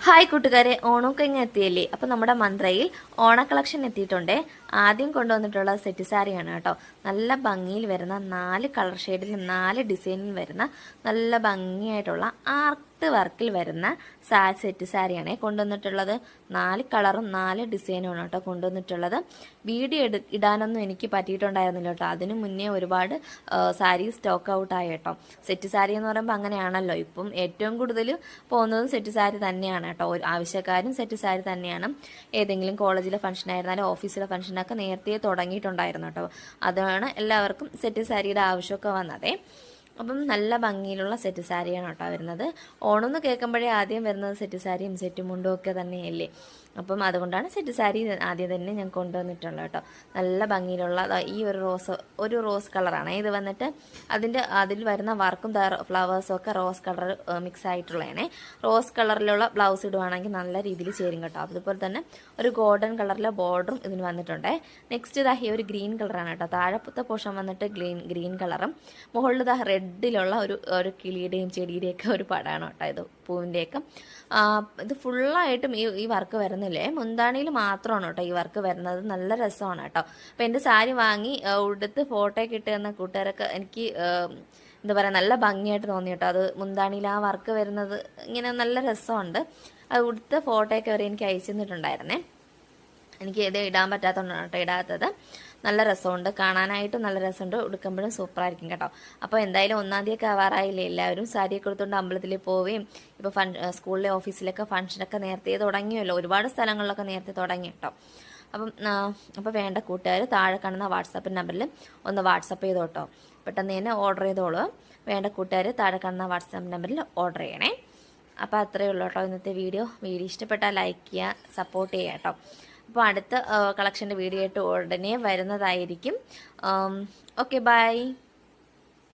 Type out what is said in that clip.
Hi കൂട്ടുകാരെ, ഓണമൊക്കെ ഇങ്ങനെ എത്തിയല്ലേ. അപ്പം നമ്മുടെ മന്ത്രയിൽ ഓണ കളക്ഷൻ എത്തിയിട്ടുണ്ടേ. ആദ്യം കൊണ്ടുവന്നിട്ടുള്ള സെറ്റ് സാരിയാണ് കേട്ടോ. നല്ല ഭംഗിയിൽ വരുന്ന 4 കളർ ഷെയ്ഡിൽ 4 ഡിസൈനിൽ വരുന്ന നല്ല ഭംഗിയായിട്ടുള്ള ആർട്ട് വർക്കിൽ വരുന്ന സെറ്റ് സാരിയാണേ കൊണ്ടുവന്നിട്ടുള്ളത്. 4 കളറും 4 ഡിസൈനുമാണ് കേട്ടോ കൊണ്ടുവന്നിട്ടുള്ളത്. വീഡിയോ ഇടാനൊന്നും എനിക്ക് പറ്റിയിട്ടുണ്ടായിരുന്നില്ല കേട്ടോ. അതിനു മുന്നേ ഒരുപാട് സാരി സ്റ്റോക്ക് ഔട്ട് ആയി കേട്ടോ. സെറ്റ് സാരി എന്ന് പറയുമ്പോൾ അങ്ങനെയാണല്ലോ. ഇപ്പം ഏറ്റവും കൂടുതൽ പോകുന്നതും സെറ്റ് സാരി തന്നെയാണ് കേട്ടോ. ആവശ്യക്കാരും സെറ്റ് സാരി തന്നെയാണ്. ഏതെങ്കിലും കോളേജിലെ ഫംഗ്ഷൻ ആയിരുന്നാലും ഓഫീസിലെ ഫംഗ്ഷനൊക്കെ നേരത്തെ തുടങ്ങിയിട്ടുണ്ടായിരുന്നു കേട്ടോ. അതാണ് എല്ലാവർക്കും സെറ്റ് സാരിയുടെ ആവശ്യമൊക്കെ വന്നതേ. അപ്പം നല്ല ഭംഗിയിലുള്ള സെറ്റ് സാരിയാണ് കേട്ടോ വരുന്നത്. ഓണം എന്ന് കേൾക്കുമ്പോഴേ ആദ്യം വരുന്നത് സെറ്റ് സാരിയും സെറ്റ് മുണ്ടും ഒക്കെ തന്നെയല്ലേ. അപ്പം അതുകൊണ്ടാണ് സെറ്റ് സാരി ആദ്യം തന്നെ ഞാൻ കൊണ്ടുവന്നിട്ടുള്ളത് കേട്ടോ. നല്ല ഭംഗിയിലുള്ള ഈ ഒരു റോസ് കളറാണ് ഇത് വന്നിട്ട്. അതിൽ വരുന്ന വർക്കും ഫ്ലവേഴ്സും ഒക്കെ റോസ് കളർ മിക്സ് ആയിട്ടുള്ളതാണേ. റോസ് കളറിലുള്ള ബ്ലൗസ് ഇടുവാണെങ്കിൽ നല്ല രീതിയിൽ ചേരും കേട്ടോ. അതുപോലെ തന്നെ ഒരു ഗോൾഡൻ കളറിലെ ബോർഡറും ഇതിന് വന്നിട്ടുണ്ടേ. നെക്സ്റ്റ് ഇതാ ഈ ഒരു ഗ്രീൻ കളറാണ് കേട്ടോ. താഴത്തെ പോർഷൻ വന്നിട്ട് ഗ്രീൻ കളറും മുകളിൽ ഇതാ റെഡിലുള്ള ഒരു കിളിയുടെയും ചെടിയുടെയും ഒക്കെ ഒരു പടമാണ് കേട്ടോ. ഇത് പൂവിൻ്റെയൊക്കെ ഇത് ഫുള്ളായിട്ടും ഈ വർക്ക് വരുന്നില്ലേ. മുന്താണിയിൽ മാത്രമാണ് കേട്ടോ ഈ വർക്ക് വരുന്നത്. നല്ല രസമാണ് കേട്ടോ. അപ്പം എൻ്റെ സാരി വാങ്ങി ഉടുത്ത് ഫോട്ടോയൊക്കെ ഇട്ട് തന്ന കൂട്ടുകാരൊക്കെ എനിക്ക് എന്താ പറയുക നല്ല ഭംഗിയായിട്ട് തോന്നി കേട്ടോ. അത് മുന്താണിയിൽ ആ വർക്ക് വരുന്നത് ഇങ്ങനെ നല്ല രസമുണ്ട്. അത് ഉടുത്ത ഫോട്ടോയൊക്കെ വരെ എനിക്ക് അയച്ചു തന്നിട്ടുണ്ടായിരുന്നേ. എനിക്ക് ഇത് ഇടാൻ പറ്റാത്തതുകൊണ്ടാണ് കേട്ടോ ഇടാത്തത്. നല്ല രസമുണ്ട്, കാണാനായിട്ടും നല്ല രസമുണ്ട്, ഉടുക്കുമ്പോഴും സൂപ്പറായിരിക്കും കേട്ടോ. അപ്പോൾ എന്തായാലും 1-ാം തീയതി ആവാറായില്ലേ. എല്ലാവരും സാരിയൊക്കെ എടുത്തുകൊണ്ട് അമ്പലത്തിൽ പോവുകയും ഇപ്പോൾ സ്കൂളിലെ ഓഫീസിലൊക്കെ ഫംഗ്ഷനൊക്കെ നേരത്തെ തുടങ്ങിയല്ലോ. ഒരുപാട് സ്ഥലങ്ങളിലൊക്കെ നേരത്തെ തുടങ്ങി കേട്ടോ. അപ്പോൾ വേണ്ട കൂട്ടുകാർ താഴെ കാണുന്ന വാട്സാപ്പ് നമ്പറിൽ ഒന്ന് വാട്സപ്പ് ചെയ്തോ കേട്ടോ. പെട്ടെന്ന് തന്നെ ഓർഡർ ചെയ്തോളൂ. വേണ്ട കൂട്ടുകാർ താഴെ കാണുന്ന വാട്സാപ്പ് നമ്പറിൽ ഓർഡർ ചെയ്യണേ. അപ്പോൾ അത്രയേ ഉള്ളൂ കേട്ടോ ഇന്നത്തെ വീഡിയോ. ഇഷ്ടപ്പെട്ടാൽ ലൈക്ക് ചെയ്യുക, സപ്പോർട്ട് ചെയ്യുക കേട്ടോ. അപ്പോൾ അടുത്ത കളക്ഷൻ്റെ വീഡിയോ ആയിട്ട് ഉടനെ വരുന്നതായിരിക്കും. Okay, by.